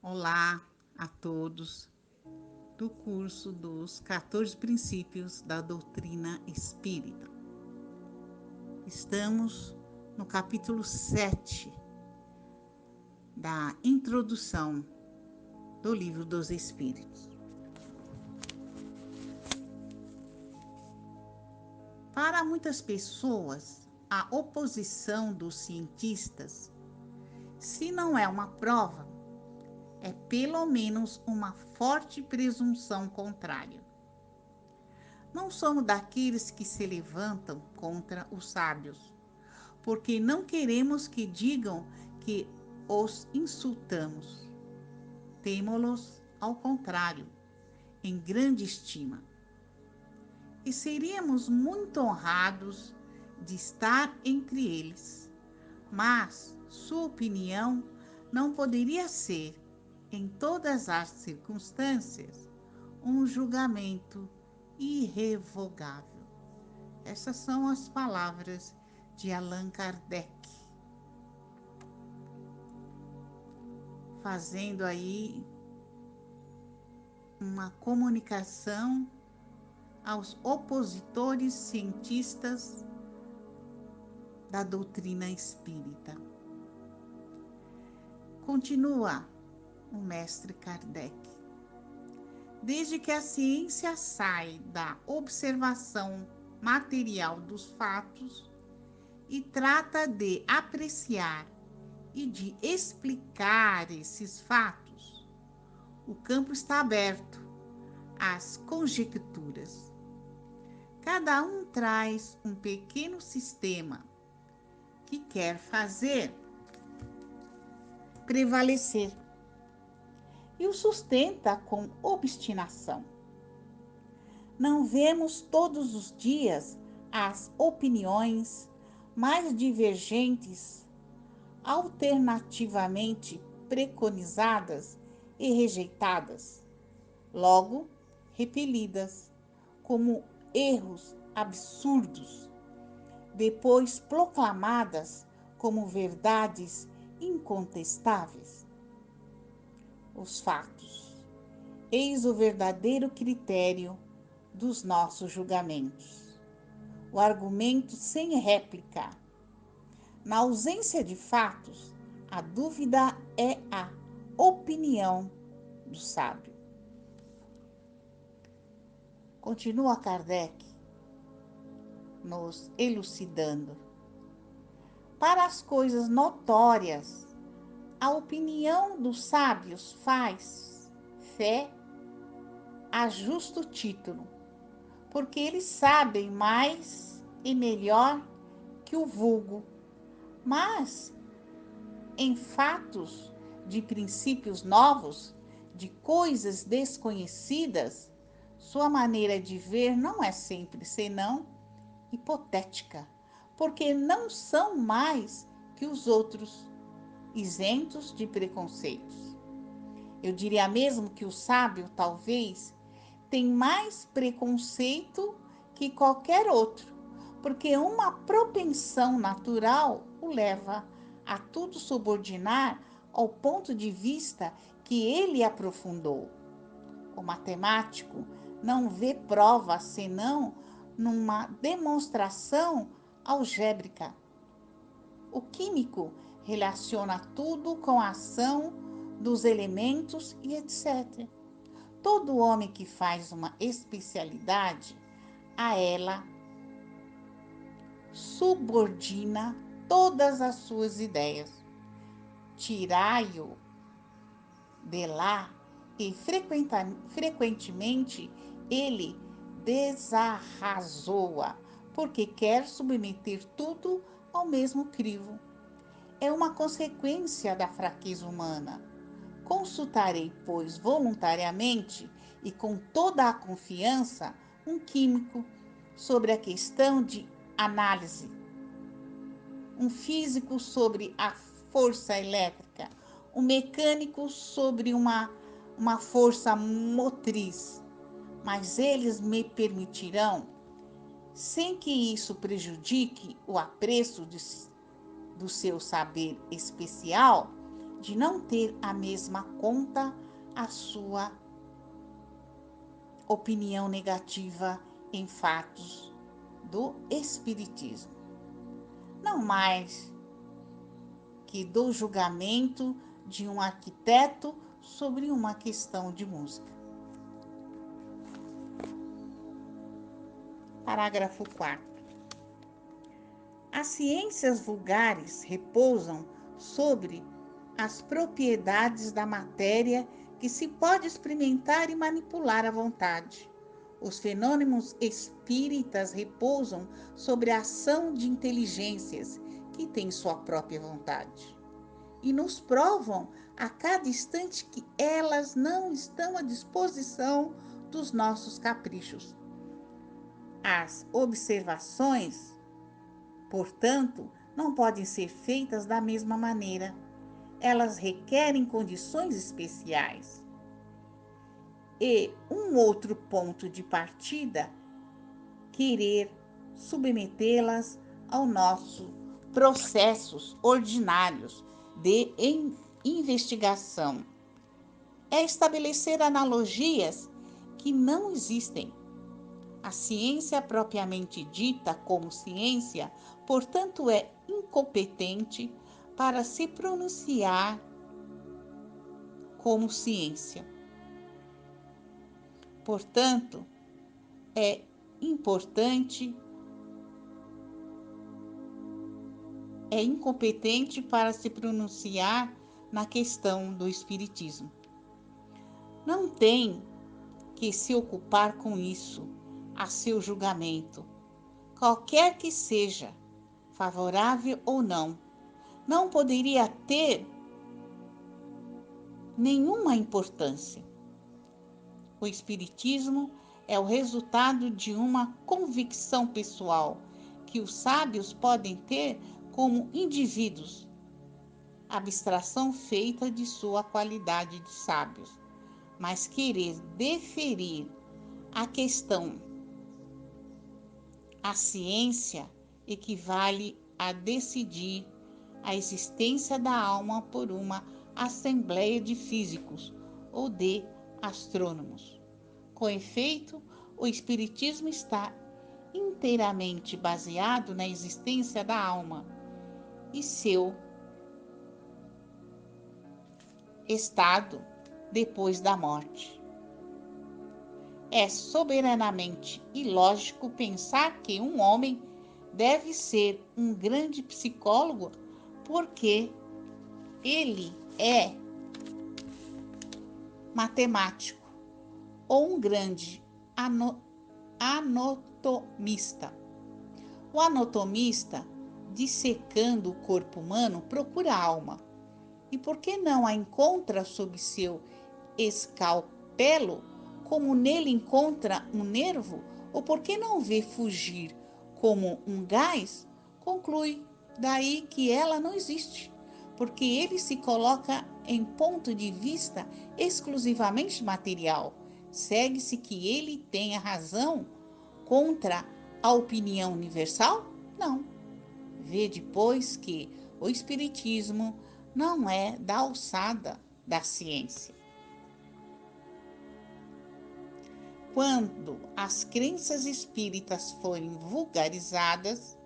Olá a todos do curso dos 14 princípios da doutrina espírita. Estamos no capítulo 7 da introdução do Livro dos Espíritos. Para muitas pessoas, a oposição dos cientistas, se não é uma prova, é pelo menos uma forte presunção contrária. Não somos daqueles que se levantam contra os sábios, porque não queremos que digam que os insultamos. Temo-los, ao contrário, em grande estima. E seríamos muito honrados de estar entre eles, mas sua opinião não poderia ser, em todas as circunstâncias, um julgamento irrevogável. Essas são as palavras de Allan Kardec, fazendo aí uma comunicação aos opositores cientistas da doutrina espírita. Continua o mestre Kardec. Desde que a ciência sai da observação material dos fatos e trata de apreciar e de explicar esses fatos, o campo está aberto às conjecturas. Cada um traz um pequeno sistema que quer fazer prevalecer e o sustenta com obstinação. Não vemos todos os dias as opiniões mais divergentes, alternativamente preconizadas e rejeitadas, logo repelidas como erros absurdos, depois proclamadas como verdades incontestáveis. Os fatos. Eis o verdadeiro critério dos nossos julgamentos. O argumento sem réplica. Na ausência de fatos, a dúvida é a opinião do sábio. Continua Kardec nos elucidando. Para as coisas notórias, a opinião dos sábios faz fé a justo título, porque eles sabem mais e melhor que o vulgo. Mas, em fatos de princípios novos, de coisas desconhecidas, sua maneira de ver não é sempre senão hipotética, porque não são mais que os outros, isentos de preconceitos. Eu diria mesmo que o sábio, talvez, tem mais preconceito que qualquer outro, porque uma propensão natural o leva a tudo subordinar ao ponto de vista que ele aprofundou. O matemático não vê prova senão numa demonstração algébrica. O químico relaciona tudo com a ação dos elementos e etc. Todo homem que faz uma especialidade, a ela subordina todas as suas ideias. Tirai-o de lá e frequentemente ele desarrazoa, porque quer submeter tudo ao mesmo crivo. É uma consequência da fraqueza humana. Consultarei, pois, voluntariamente e com toda a confiança, um químico sobre a questão de análise, um físico sobre a força elétrica, um mecânico sobre uma força motriz. Mas eles me permitirão, sem que isso prejudique o apreço do seu saber especial, de não ter a mesma conta a sua opinião negativa em fatos do Espiritismo. Não mais que do julgamento de um arquiteto sobre uma questão de música. Parágrafo 4º. As ciências vulgares repousam sobre as propriedades da matéria que se pode experimentar e manipular à vontade. Os fenômenos espíritas repousam sobre a ação de inteligências que têm sua própria vontade e nos provam a cada instante que elas não estão à disposição dos nossos caprichos. As observações, portanto, não podem ser feitas da mesma maneira. Elas requerem condições especiais. E um outro ponto de partida, querer submetê-las aos nossos processos ordinários de investigação, é estabelecer analogias que não existem. A ciência propriamente dita como ciência, portanto, é incompetente para se pronunciar como ciência. Portanto, é incompetente para se pronunciar na questão do espiritismo. Não tem que se ocupar com isso a seu julgamento, qualquer que seja, favorável ou não. Não poderia ter nenhuma importância. O espiritismo é o resultado de uma convicção pessoal que os sábios podem ter como indivíduos, abstração feita de sua qualidade de sábios, mas querer deferir a questão à ciência equivale a decidir a existência da alma por uma assembleia de físicos ou de astrônomos. Com efeito, o espiritismo está inteiramente baseado na existência da alma e seu estado depois da morte. É soberanamente ilógico pensar que um homem deve ser um grande psicólogo porque ele é matemático ou um grande anatomista. O anatomista, dissecando o corpo humano, procura a alma. E por que não a encontra sob seu escalpelo, como nele encontra um nervo? Ou por que não vê fugir como um gás? Conclui daí que ela não existe, porque ele se coloca em ponto de vista exclusivamente material. Segue-se que ele tenha razão contra a opinião universal? Não. Vê depois que o espiritismo não é da alçada da ciência. Quando as crenças espíritas forem vulgarizadas,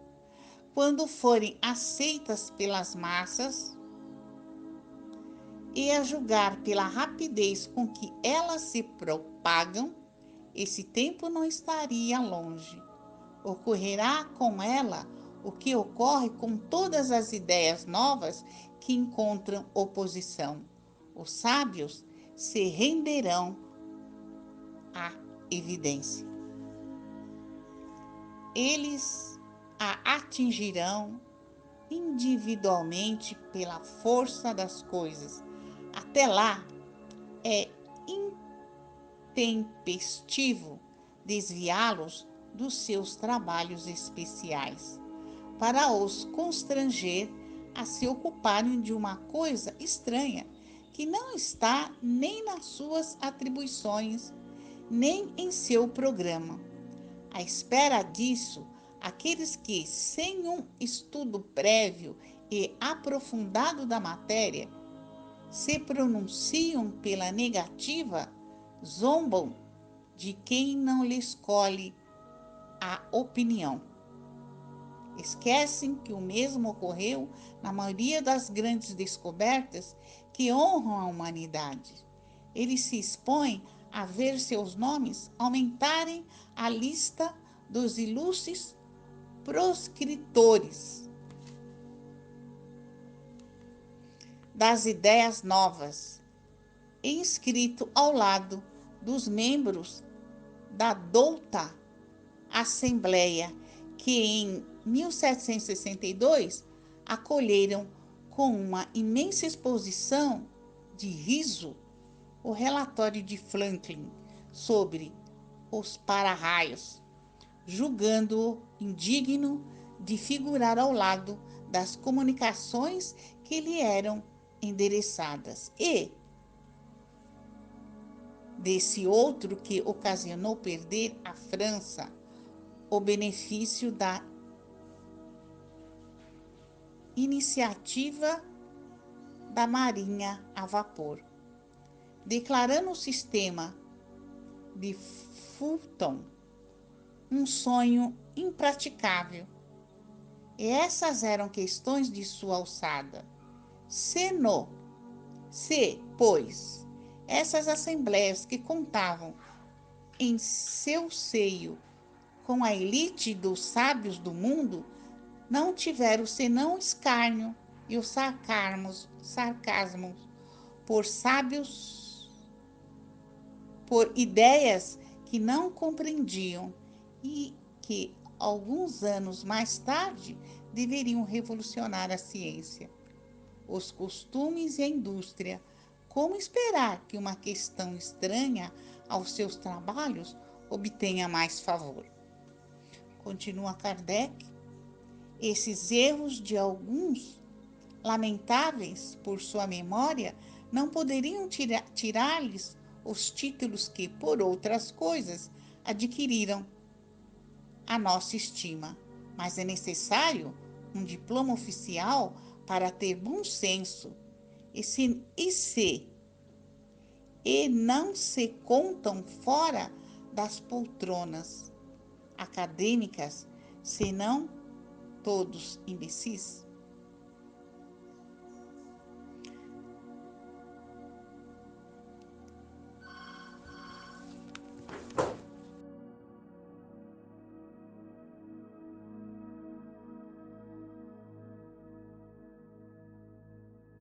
quando forem aceitas pelas massas, e a julgar pela rapidez com que elas se propagam, esse tempo não estaria longe. Ocorrerá com ela o que ocorre com todas as ideias novas que encontram oposição. Os sábios se renderão à evidência. Eles a atingirão individualmente pela força das coisas. Até lá, é intempestivo desviá-los dos seus trabalhos especiais, para os constranger a se ocuparem de uma coisa estranha, que não está nem nas suas atribuições, nem em seu programa. À espera disso, aqueles que, sem um estudo prévio e aprofundado da matéria, se pronunciam pela negativa, zombam de quem não lhe escolhe a opinião. Esquecem que o mesmo ocorreu na maioria das grandes descobertas que honram a humanidade. Eles se expõem a ver seus nomes aumentarem a lista dos ilustres proscritores das ideias novas, inscrito ao lado dos membros da douta Assembleia, que em 1762 acolheram com uma imensa exposição de riso o relatório de Franklin sobre os para-raios, julgando-o indigno de figurar ao lado das comunicações que lhe eram endereçadas. E desse outro que ocasionou perder à França o benefício da iniciativa da marinha a vapor, declarando o sistema de Fulton um sonho impraticável. E essas eram questões de sua alçada. Se, pois, essas assembleias que contavam em seu seio com a elite dos sábios do mundo, não tiveram senão escárnio e os sarcasmos por sábios, por ideias que não compreendiam e que, alguns anos mais tarde, deveriam revolucionar a ciência, os costumes e a indústria. Como esperar que uma questão estranha aos seus trabalhos obtenha mais favor? Continua Kardec. Esses erros de alguns, lamentáveis por sua memória, não poderiam tirar-lhes os títulos que, por outras coisas, adquiriram a nossa estima. Mas é necessário um diploma oficial para ter bom senso, e não se contam fora das poltronas acadêmicas, senão todos imbecis.